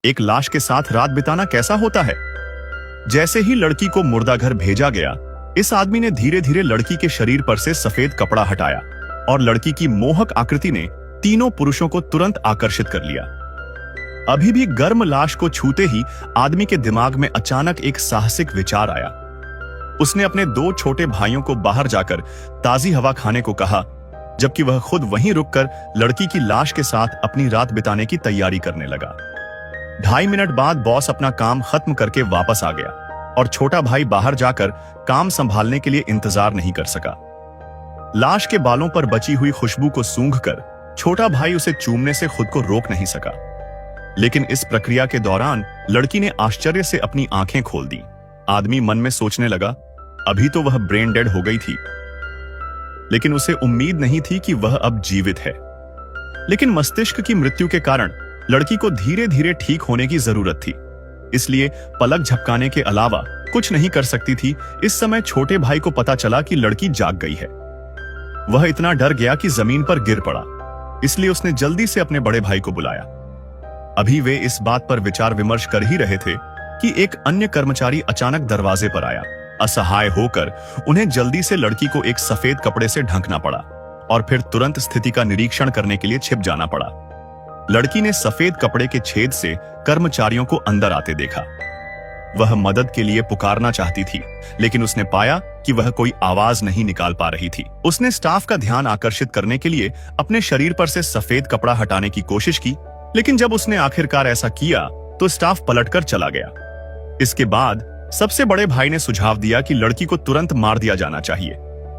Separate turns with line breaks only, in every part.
एक लाश के साथ रात बिताना कैसा होता है। जैसे ही लड़की को मुर्दा घर भेजा गया, इस आदमी ने धीरे धीरे लड़की के शरीर पर से सफेद कपड़ा हटाया और लड़की की मोहक आकृति ने तीनों पुरुषों को तुरंत आकर्षित कर लिया। अभी भी गर्म लाश को छूते ही आदमी के दिमाग में अचानक एक साहसिक विचार आया। उसने अपने दो छोटे भाइयों को बाहर जाकर ताजी हवा खाने को कहा, जबकि वह खुद वहीं रुककर लड़की की लाश के साथ अपनी रात बिताने की तैयारी करने लगा। 2.5 मिनट बाद बॉस अपना काम खत्म करके वापस आ गया और छोटा भाई बाहर जाकर काम संभालने के लिए इंतजार नहीं कर सका। लाश के बालों पर बची हुई खुशबू को सूंघकर छोटा भाई उसे चूमने से खुद को रोक नहीं सका। लेकिन इस प्रक्रिया के दौरान लड़की ने आश्चर्य से अपनी आंखें खोल दी। आदमी मन में सोचने लगा, अभी तो वह ब्रेन डेड हो गई थी, लेकिन उसे उम्मीद नहीं थी कि वह अब जीवित है। लेकिन मस्तिष्क की मृत्यु के कारण लड़की को धीरे धीरे ठीक होने की जरूरत थी, इसलिए पलक झपकाने के अलावा कुछ नहीं कर सकती थी। इस समय छोटे भाई को पता चला कि लड़की जाग गई है। वह इतना डर गया कि जमीन पर गिर पड़ा, इसलिए उसने जल्दी से अपने बड़े भाई को बुलाया। अभी वे इस बात पर विचार विमर्श कर ही रहे थे कि एक अन्य कर्मचारी अचानक दरवाजे पर आया। असहाय होकर उन्हें जल्दी से लड़की को एक सफेद कपड़े से ढकना पड़ा और फिर तुरंत स्थिति का निरीक्षण करने के लिए छिप जाना पड़ा। लड़की ने सफेद कपड़े के छेद से कर्मचारियों को अंदर आते देखा। वह मदद के लिए पुकारना चाहती थी, लेकिन उसने पाया कि वह कोई आवाज नहीं निकाल पा रही थी। उसने स्टाफ का ध्यान आकर्षित करने के लिए अपने शरीर पर से सफेद कपड़ा हटाने की कोशिश की, लेकिन जब उसने आखिरकार ऐसा किया तो स्टाफ पलटकर चला गया। इसके बाद सबसे बड़े भाई ने सुझाव दिया कि लड़की को तुरंत मार दिया जाना चाहिए,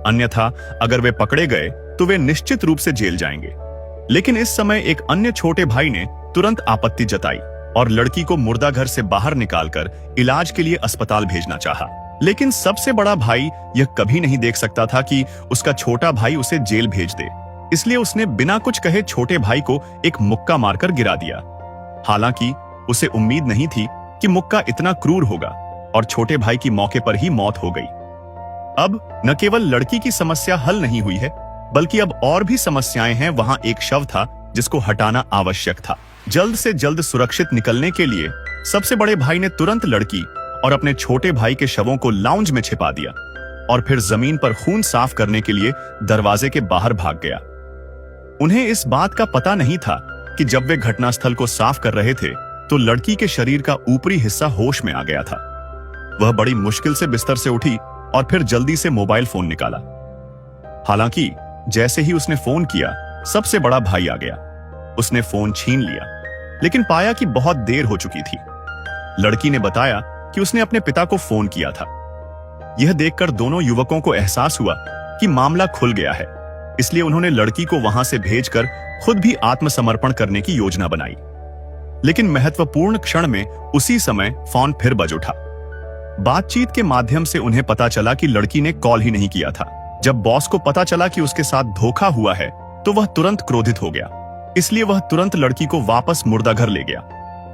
अन्यथा अगर वे पकड़े गए तो वे निश्चित रूप से जेल जाएंगे। लेकिन इस समय एक अन्य छोटे भाई ने तुरंत आपत्ति जताई और लड़की को मुर्दा घर से बाहर निकालकर इलाज के लिए अस्पताल भेजना चाहा। लेकिन सबसे बड़ा भाई यह कभी नहीं देख सकता था कि उसका छोटा भाई उसे जेल भेज दे, इसलिए उसने बिना कुछ कहे छोटे भाई को एक मुक्का मारकर गिरा दिया। हालांकि उसे उम्मीद नहीं थी कि मुक्का इतना क्रूर होगा और छोटे भाई की मौके पर ही मौत हो गई। अब न केवल लड़की की समस्या हल नहीं हुई है, बल्कि अब और भी समस्याएं हैं। वहां एक शव था जिसको हटाना आवश्यक था। जल्द से जल्द सुरक्षित निकलने के लिए सबसे बड़े भाई ने तुरंत लड़की और अपने छोटे भाई के शवों को लाउंज में छिपा दिया और फिर जमीन पर खून साफ करने के लिए दरवाजे के बाहर भाग गया। उन्हें इस बात का पता नहीं था कि जब वे घटनास्थल को साफ कर रहे थे तो लड़की के शरीर का ऊपरी हिस्सा होश में आ गया था। वह बड़ी मुश्किल से बिस्तर से उठी और फिर जल्दी से मोबाइल फोन निकाला। हालांकि जैसे ही उसने फोन किया, सबसे बड़ा भाई आ गया। उसने फोन छीन लिया, लेकिन पाया कि बहुत देर हो चुकी थी। लड़की ने बताया कि उसने अपने पिता को फोन किया था। यह देखकर दोनों युवकों को एहसास हुआ कि मामला खुल गया है, इसलिए उन्होंने लड़की को वहां से भेजकर खुद भी आत्मसमर्पण करने की योजना बनाई। लेकिन महत्वपूर्ण क्षण में उसी समय फोन फिर बज उठा। बातचीत के माध्यम से उन्हें पता चला कि लड़की ने कॉल ही नहीं किया था। जब बॉस को पता चला कि उसके साथ धोखा हुआ है तो वह तुरंत क्रोधित हो गया, इसलिए वह तुरंत लड़की को वापस मुर्दा घर ले गया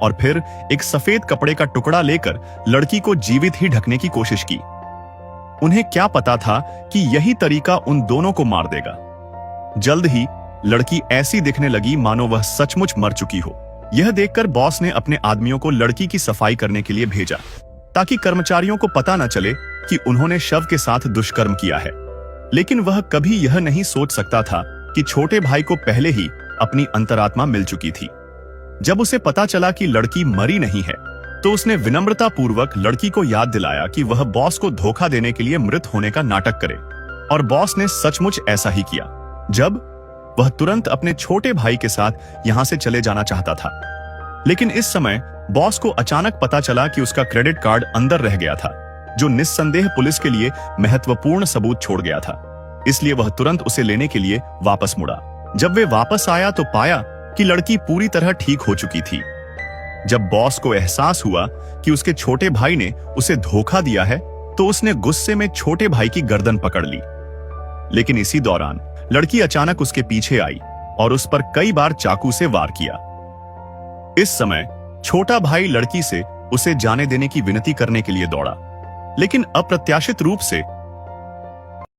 और फिर एक सफेद कपड़े का टुकड़ा लेकर लड़की को जीवित ही ढकने की कोशिश की। उन्हें क्या पता था कि यही तरीका उन दोनों को मार देगा। जल्द ही लड़की ऐसी दिखने लगी मानो वह सचमुच मर चुकी हो। यह देखकर बॉस ने अपने आदमियों को लड़की की सफाई करने के लिए भेजा, ताकि कर्मचारियों को पता न चले कि उन्होंने शव के साथ दुष्कर्म किया है। लेकिन वह कभी यह नहीं सोच सकता था कि छोटे भाई को पहले ही अपनी अंतरात्मा मिल चुकी थी। जब उसे पता चला कि लड़की मरी नहीं है, तो उसने विनम्रता पूर्वक लड़की को याद दिलाया कि वह बॉस को धोखा देने के लिए मृत होने का नाटक करे, और बॉस ने सचमुच ऐसा ही किया जब वह तुरंत अपने छोटे भाई के साथ यहां से चले जाना चाहता था। लेकिन इस समय बॉस को अचानक पता चला कि उसका क्रेडिट कार्ड अंदर रह गया था, जो निस्संदेह पुलिस के लिए महत्वपूर्ण सबूत छोड़ गया था। इसलिए वह तुरंत उसे लेने के लिए वापस मुड़ा। जब वे वापस आया तो पाया कि लड़की पूरी तरह ठीक हो चुकी थी। जब बॉस को एहसास हुआ कि उसके छोटे भाई ने उसे धोखा दिया है, तो उसने गुस्से में छोटे भाई की गर्दन पकड़ ली। लेकिन इसी दौरान लड़की अचानक उसके पीछे आई और उस पर कई बार चाकू से वार किया। इस समय छोटा भाई लड़की से उसे जाने देने की विनती करने के लिए दौड़ा, लेकिन अप्रत्याशित रूप से